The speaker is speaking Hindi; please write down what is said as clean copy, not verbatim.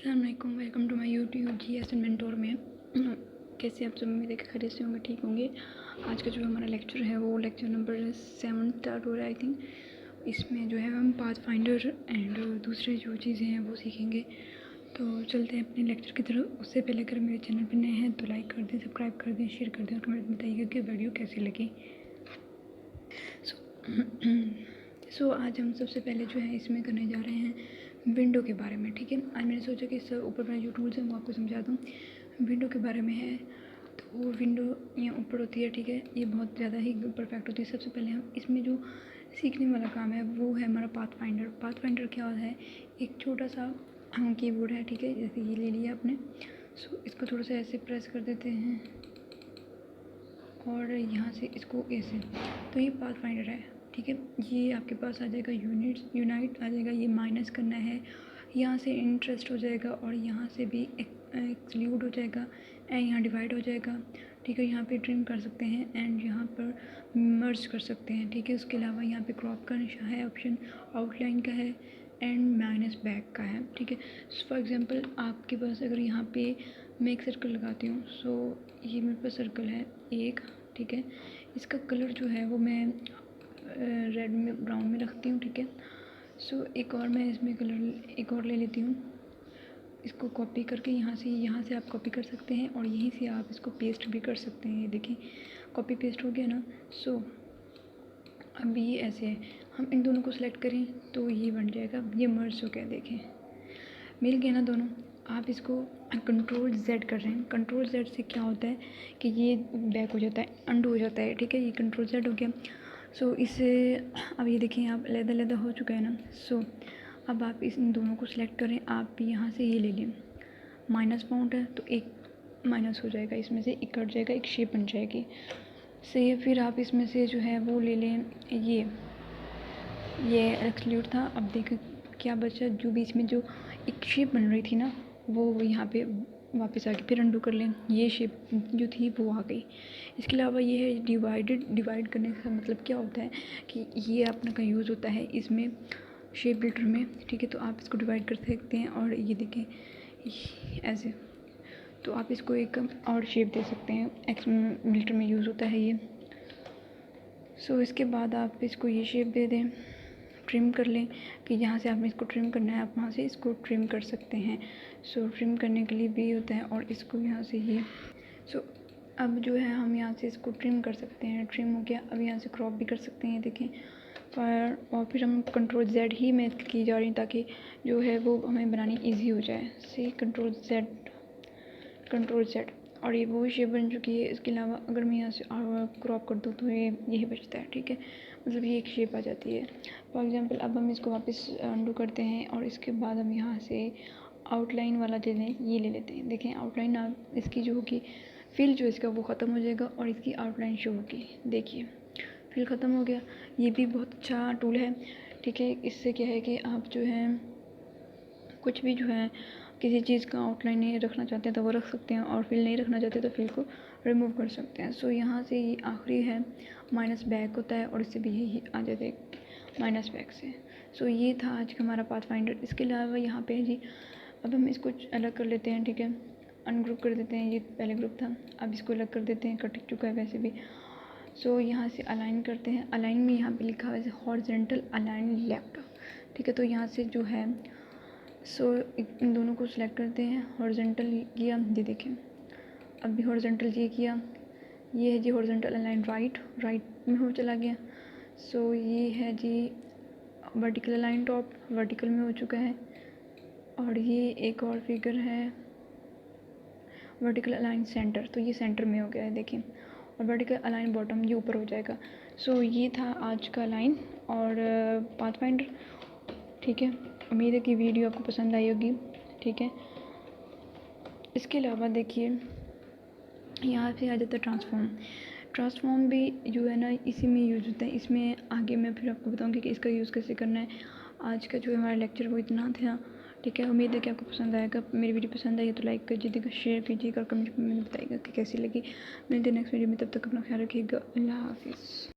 अस्सलाम वालेकुम, welcome to my YouTube GS mentor में। कैसे आप सब उम्मीद है खैरियत से होंगे, ठीक होंगे। आज का जो हमारा लेक्चर है वो लेक्चर नंबर 7 स्टार्ट हो रहा है आई थिंक। इसमें जो है हम पाथ फाइंडर एंड दूसरे जो चीज़ें हैं वो सीखेंगे। तो चलते हैं अपने लेक्चर की तरफ। उससे पहले अगर मेरे चैनल पर नए हैं तो लाइक कर दें, सब्सक्राइब कर दें, शेयर कर दें और कमेंट में बताइएगा कि वीडियो कैसी लगी। सो आज हम सबसे पहले जो है इसमें करने जा रहे हैं विंडो के बारे में, ठीक है। आज मैंने सोचा कि इससे ऊपर वाले जो टूल्स हैं वो आपको समझा दूँ। विंडो के बारे में है तो वो विंडो यहाँ ऊपर होती है, ठीक है। ये बहुत ज़्यादा ही परफेक्ट होती है। सबसे पहले हम इसमें जो सीखने वाला काम है वो है हमारा पाथ फाइंडर। पाथ फाइंडर क्या है, एक छोटा सा कीबोर्ड है, ठीक है। जैसे ये ले लिया आपने। सो इसको थोड़ा सा ऐसे प्रेस कर देते हैं और यहाँ से इसको ऐसे, तो ये पाथ फाइंडर है, ठीक है। ये आपके पास आ जाएगा यूनाइट आ जाएगा, ये माइनस करना है, यहाँ से इंटरेस्ट हो जाएगा और यहाँ से भी एक्सक्लूड हो जाएगा एंड यहाँ डिवाइड हो जाएगा, ठीक है। यहाँ पे ट्रिम कर सकते हैं एंड यहाँ पर मर्ज कर सकते हैं, ठीक है। उसके अलावा यहाँ पे क्रॉप का निशा है ऑप्शन, आउटलाइन का है एंड माइनस बैक का है, ठीक है। फॉर एग्जांपल आपके पास अगर यहाँ पे मैं एक सर्कल लगाती हूँ, सो ये मेरे पास सर्कल है एक, ठीक है। इसका कलर जो है वो मैं रेड में ब्राउन में रखती हूँ, ठीक है। सो एक और मैं इसमें कलर एक और ले लेती हूँ, इसको कॉपी करके यहाँ से आप कॉपी कर सकते हैं और यहीं से आप इसको पेस्ट भी कर सकते हैं। ये देखिए कॉपी पेस्ट हो गया ना। सो अब ये ऐसे है, हम इन दोनों को सिलेक्ट करें तो ये बन जाएगा, ये मर्ज हो गया, देखें मिल गया ना दोनों। आप इसको कंट्रोल Z कर रहे हैं। कंट्रोल Z से क्या होता है कि ये बैक हो जाता है, अंडू हो जाता है, ठीक है। ये कंट्रोल Z हो गया। सो इससे अब ये देखें आप अलग-अलग हो चुका है ना। सो अब आप इन दोनों को सिलेक्ट करें। आप यहाँ से ये ले लें, माइनस पॉइंट है तो एक माइनस हो जाएगा, इसमें से एक कट जाएगा, एक शेप बन जाएगी। से फिर आप इसमें से जो है वो ले लें, ये एक्सक्लूड था। अब देखें क्या बचा, जो बीच में जो एक शेप बन रही थी ना वो यहाँ पे वापस आ गई। फिर अंडू कर लें, ये शेप जो थी वो आ गई। इसके अलावा ये है डिवाइड करने का मतलब क्या होता है कि ये अपना का यूज़ होता है इसमें शेप बिल्डर में, ठीक है। तो आप इसको डिवाइड कर सकते हैं और ये देखें ऐसे, तो आप इसको एक और शेप दे सकते हैं, एक्स बिल्डर में यूज़ होता है ये। सो इसके बाद आप इसको ये शेप दे दें, ट्रिम कर लें कि यहाँ से आपने इसको ट्रिम करना है, आप वहाँ से इसको ट्रिम कर सकते हैं। सो ट्रिम करने के लिए भी होता है और इसको यहाँ से ये। सो अब जो है हम यहाँ से इसको ट्रिम कर सकते हैं, ट्रिम हो गया। अब यहाँ से क्रॉप भी कर सकते हैं, देखें। और फिर हम कंट्रोल Z ही में की जा रही ताकि जो है वो हमें बनानी ईजी हो जाए। सी कंट्रोल Z और ये वो शेप बन चुकी है। इसके अलावा अगर मैं यहाँ से क्रॉप कर दूँ तो ये यही बचता है, ठीक है। मतलब ये एक शेप आ जाती है। फॉर एग्जांपल अब हम इसको वापस अंडू करते हैं और इसके बाद हम यहाँ से आउटलाइन वाला ले लें, ये ले लेते हैं। देखें आउटलाइन आप इसकी जो होगी फिल जो इसका वो ख़त्म हो जाएगा और इसकी आउटलाइन शो होगी। देखिए फिल ख़त्म हो गया। ये भी बहुत अच्छा टूल है, ठीक है। इससे क्या है कि आप जो है कुछ भी जो है किसी चीज़ का आउटलाइन नहीं रखना चाहते हैं तो वो रख सकते हैं और फिल नहीं रखना चाहते तो फिल को रिमूव कर सकते हैं। सो यहाँ से ये आखिरी है माइनस बैक होता है और इससे भी यही आ जाता है माइनस बैक से। सो ये था आज का हमारा पाथ फाइंडर। इसके अलावा यहाँ पे जी अब हम इसको अलग कर लेते हैं, ठीक है। अनग्रुप कर देते हैं, ये पहले ग्रुप था, अब इसको अलग कर देते हैं, कट चुका है वैसे भी। सो यहाँ से अलाइन करते हैं। अलाइन में यहाँ पे लिखा हुआ है हॉरिजॉन्टल अलाइन लेफ्ट, ठीक है। तो यहाँ से जो है सो इन दोनों को सिलेक्ट करते हैं, हॉरिजॉन्टल किया, ये देखें अब भी हॉरिजॉन्टल ये किया, ये है जी हॉरिजॉन्टल अलाइन राइट में हो चला गया। सो ये है जी वर्टिकल अलाइन टॉप, वर्टिकल में हो चुका है। और ये एक और फिगर है वर्टिकल अलाइन सेंटर, तो ये सेंटर में हो गया है, देखें। और वर्टिकल अलाइन बॉटम ये ऊपर हो जाएगा। सो ये था आज का लाइन और पाथ फाइंडर, ठीक है। उम्मीद है कि वीडियो आपको पसंद आई होगी, ठीक है। इसके अलावा देखिए यहाँ पे आ जाता है ट्रांसफॉर्म भी जो है ना इसी में यूज़ होता है। इसमें आगे मैं फिर आपको बताऊँगी कि इसका यूज़ कैसे करना है। आज का जो हमारा लेक्चर वो इतना था, ठीक है। उम्मीद है कि आपको पसंद आएगा। मेरी वीडियो पसंद आई है तो लाइक कीजिएगा, शेयर कीजिएगा और कमेंट में बताइएगा कि कैसी लगी। मिलते हैं नेक्स्ट वीडियो में, तब तक अपना ख्याल रखिएगा। अल्लाह हाफिज़।